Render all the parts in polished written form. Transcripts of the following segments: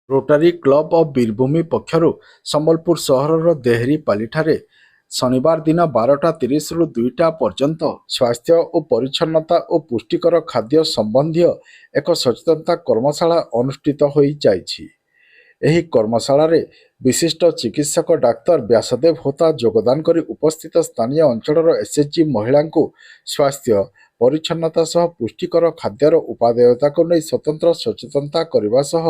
रोटारी club of Birbhumi पक्षर संबलपुर सहर देहरीपाली शनिवार दिन 12:30 रु 2टा पर्यंत स्वास्थ्य और परिच्छन्नता और पुष्टिकर खाद्य संबंधी एक सचेतनता कर्मशाला अनुष्ठित हो जाइछि। एही कर्मशाला रे विशिष्ट चिकित्सक डाक्तर व्यासदेव होता योगदान करी उपस्थित स्थानीय अंचल एसएचजी महिला को स्वास्थ्य परिच्छन्नता सह पुष्टिकर खाद्यर उपादेयता को नहीं स्वतंत्र सचेतनता करने सह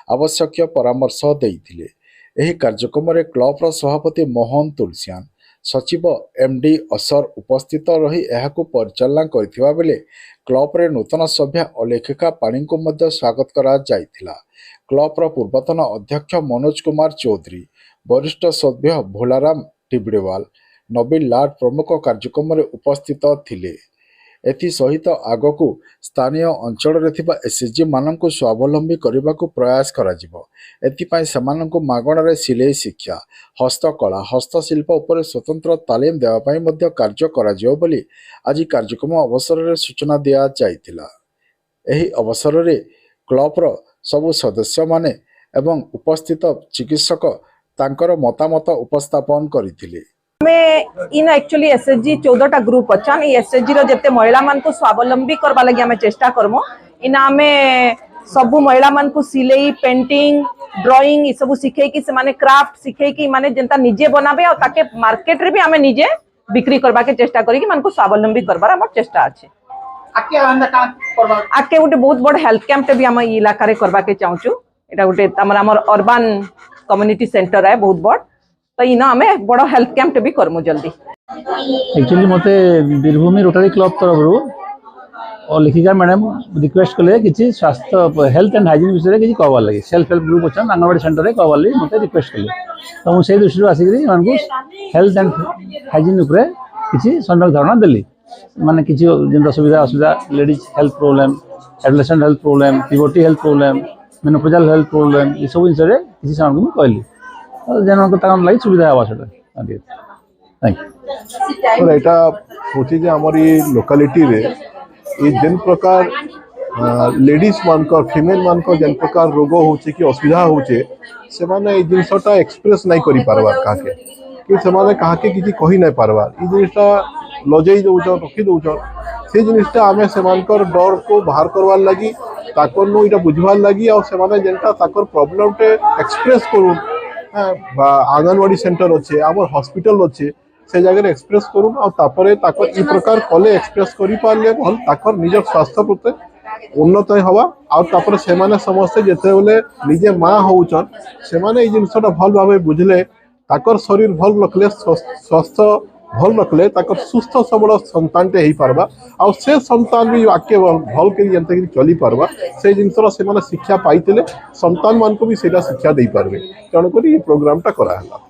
आवश्यक परामर्श देइथिले। एही कार्यक्रम रे क्लब सभापति मोहन तुलसियान सचिव एमडी असर उपस्थित रही एहाकु परिचालना करथिबा बेले क्लब रे नूतन सभ्य अलेखिका पाणी को मध्य स्वागत करा जाइथिला। क्लब रो पूर्वतन अध्यक्ष मनोज कुमार चौधरी, वरिष्ठ सभ्य भोलाराम टिबड़ेवाल, नबील लाड प्रमुख कार्यक्रम रे उपस्थित थिले। एथि सहित आगकू स्थानीय अंचल रे थिबा एसएचजी माननकु स्वावलंबी करने को प्रयास कराजिबो। एथिपाई समानकु मागणारे सिलाई शिक्षा, हस्तकला, हस्तशिल्प उपर स्वतंत्र तालीम देवा पाई मध्य कार्य कराजिबो बोली आज कार्यक्रम अवसर रे सूचना दिया जाइथिला। एही अवसर रे क्लब रो सबु सदस्य माने एवं उपस्थित चिकित्सक तांकर मतामत उपस्थापन करिथिले। इन एक्चुअली एसएचजी 14टा ग्रुप अच्छा एसएचजी रो जते महिला मान को स्वावलंबी करबा लगी हमें चेष्टा करमो। इना हमें सबु महिला मान को सिलाई, पेंटिंग, ड्राइंग ई सब सिखे कि से माने क्राफ्ट सिखे कि माने जनता निजे बनाबे और ताके मार्केट रे भी हमें निजे बिक्री करबा के चेष्टा करी कि मान को स्वावलंबी करबार हमर चेष्टा अछि। आके गोटे बहुत बड़ हेल्थ कैंप भी हम इलाका रे करबा के चाहूछु। एटा गोटे हमर अर्बन कम्युनिटी सेंटर है बहुत बड़, तो इन आम बड़ हेल्थ कैंप भी करमु जल्दी। एक्चुअली मते बीरभूमि रोटारी क्लब तरफ और लेखिका मैडम रिक्वेस्ट कले कि स्वास्थ्य हेल्थ एंड हाइजीन विषय में कहबार लगे सेल्फ हेल्प ग्रुप अच्छा आंगनवाड़ी सेंटर में कहबार लगे मत रिक्वेस्ट कले। तो मुझे दृष्टि आसिक हेल्थ एंड हाइजीन किसी सम्यक धारणा देली। माने किसी जेनता सुविधा असुविधा ladies health problem, adolescent health problem, puberty health problem, menopausal health problem ये सब जिन किसी से कहली जन लगी सुविधा हवा थैंक यू। एटा होची जे हमर ई लोकालिटी रे ई जेन प्रकार लेडीज मानकर फीमेल मानकर जेन प्रकार रोग होचे कि असुविधा होचे से माने ई जिनसटा एक्सप्रेस नहीं करि पारबार काके कि से माने काके किछि कहि नहीं पारबार ई जिनसटा लजई दउछ रखि दउछ से जिनसटा आमे से मानकर डर को बाहर करवार लागि ताकर नु इटा बुझवार लागि और से माने जेनटा ताकर प्रॉब्लम टे एक्सप्रेस करू आंगनवाड़ी सेंटर अच्छे आमर हॉस्पिटल अच्छे से जगह एक्सप्रेस करूँ और तापर ताकर ई प्रकार कले एक्सप्रेस करि पारले भल ताकर निज स्वास्थ्य प्रति उन्नत हवा और तापर से माने समस्त जेते बेले निजे माँ होउछन से माने ई जिनसटा भल भाबे बुझले ताकर शरीर भल रखले स्वास्थ्य भल रखले ताकर सुस्थ सबल संतान टे ही पारबा और से संतान भी आके भल के जंते चली पारबा से जिनसर से माने शिक्षा पाइतिले संतान मान को भी सेटा शिक्षा दे पारबे। तेणुक प्रोग्राम टा करा हला।